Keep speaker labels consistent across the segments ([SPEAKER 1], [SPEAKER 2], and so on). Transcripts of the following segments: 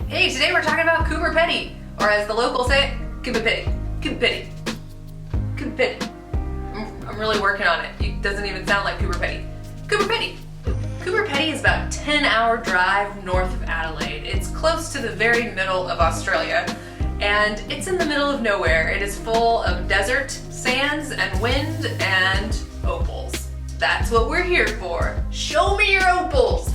[SPEAKER 1] Hey, today we're talking about Coober Pedy, or as the locals say it, Coober Pedy. Coober Pedy. Coober Pedy. I'm really working on it. It doesn't even sound like Coober Pedy. Coober Pedy. Coober Pedy is about a 10-hour drive north of Adelaide. It's close to the very middle of Australia, and it's in the middle of nowhere. It is full of desert, sands, and wind, and opals. That's what we're here for. Show me your opals!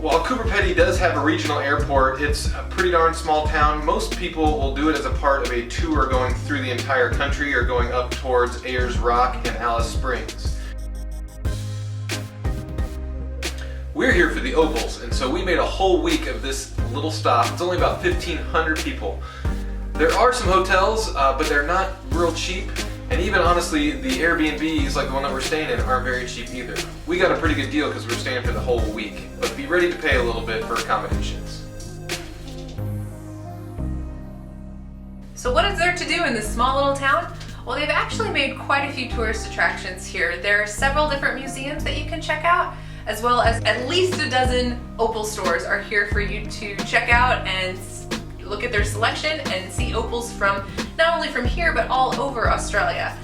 [SPEAKER 2] While Coober Pedy does have a regional airport, it's a pretty darn small town. Most people will do it as a part of a tour going through the entire country or going up towards Ayers Rock and Alice Springs. We're here for the opals, and so we made a whole week of this little stop. It's only about 1,500 people. There are some hotels, but they're not real cheap. And even honestly, the Airbnbs, like the one that we're staying in, aren't very cheap either. We got a pretty good deal because we're staying for the whole week, but be ready to pay a little bit for accommodations.
[SPEAKER 1] So what is there to do in this small little town? Well, they've actually made quite a few tourist attractions here. There are several different museums that you can check out, as well as at least a dozen opal stores are here for you to check out and look at their selection and see opals from not only from here but all over Australia.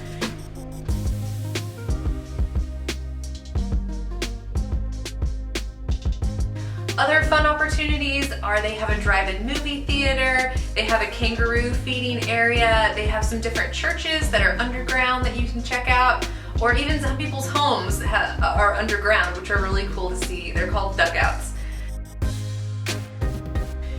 [SPEAKER 1] Other fun opportunities are they have a drive-in movie theater, they have a kangaroo feeding area, they have some different churches that are underground that you can check out, or even some people's homes are underground, which are really cool to see. They're called dugouts.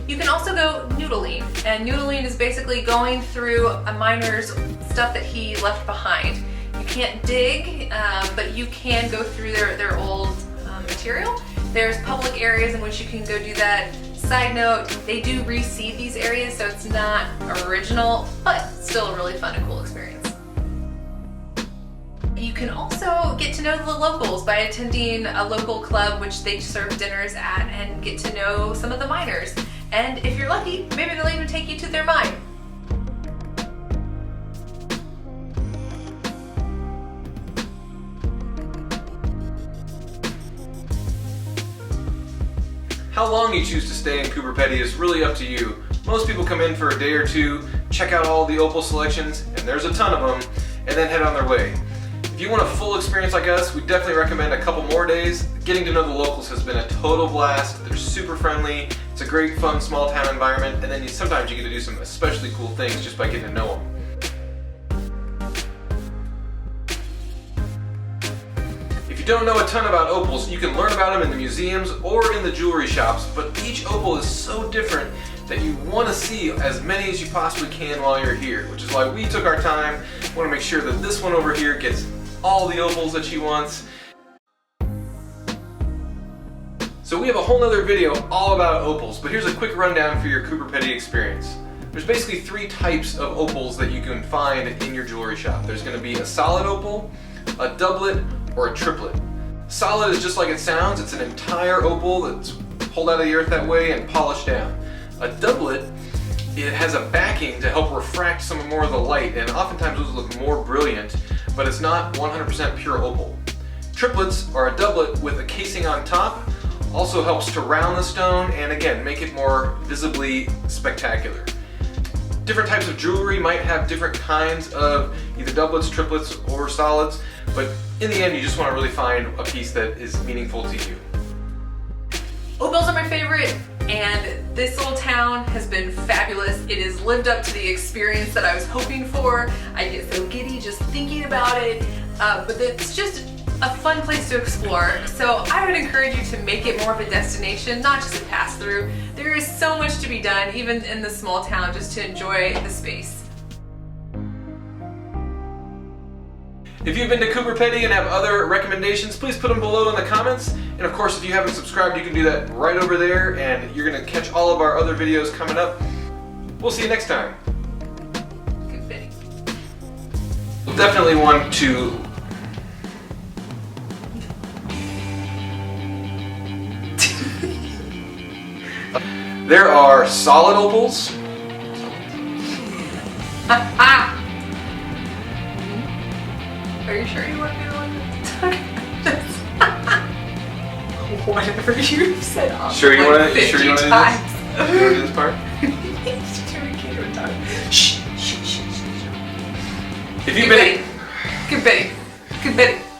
[SPEAKER 1] You can also go noodling, and noodling is basically going through a miner's stuff that he left behind. You can't dig, but you can go through their old material. There's public areas in which you can go do that. Side note, they do reseed these areas, so it's not original, but still a really fun and cool experience. You can also get to know the locals by attending a local club which they serve dinners at and get to know some of the miners. And if you're lucky, maybe they'll even take you to their mine.
[SPEAKER 2] How long you choose to stay in Coober Pedy is really up to you. Most people come in for a day or two, check out all the opal selections, and there's a ton of them, and then head on their way. If you want a full experience like us, we definitely recommend a couple more days. Getting to know the locals has been a total blast. They're super friendly. It's a great, fun, small town environment, and then sometimes you get to do some especially cool things just by getting to know them. If you don't know a ton about opals, you can learn about them in the museums or in the jewelry shops, but each opal is so different that you want to see as many as you possibly can while you're here, which is why we took our time. We want to make sure that this one over here gets all the opals that she wants. So we have a whole nother video all about opals, but here's a quick rundown for your Coober Pedy experience. There's basically three types of opals that you can find in your jewelry shop. There's going to be a solid opal, a doublet, or a triplet. Solid is just like it sounds. It's an entire opal that's pulled out of the earth that way and polished down. A doublet, it has a backing to help refract some more of the light, and oftentimes those look more brilliant, but it's not 100% pure opal. Triplets are a doublet with a casing on top, also helps to round the stone and again make it more visibly spectacular. Different types of jewelry might have different kinds of either doublets, triplets, or solids, but in the end you just want to really find a piece that is meaningful to you.
[SPEAKER 1] Opals are my favorite, and this little town has been fabulous. It has lived up to the experience that I was hoping for. I get so giddy just thinking about it, but it's just a fun place to explore. So I would encourage you to make it more of a destination, not just a pass through. There is so much to be done, even in this small town, just to enjoy the space.
[SPEAKER 2] If you've been to Coober Pedy and have other recommendations, please put them below in the comments. And of course, if you haven't subscribed, you can do that right over there, and you're going to catch all of our other videos coming up. We'll see you next time.
[SPEAKER 1] Coober Pedy.
[SPEAKER 2] We'll definitely want to... There are solid opals.
[SPEAKER 1] Are you sure you want to do one? Whatever you said.
[SPEAKER 2] Sure you want to? Sure you want to do
[SPEAKER 1] times.
[SPEAKER 2] this? You want to do this part?
[SPEAKER 1] Shh, shh, shh, shh.
[SPEAKER 2] If you've been
[SPEAKER 1] Coober Pedy. Coober Pedy.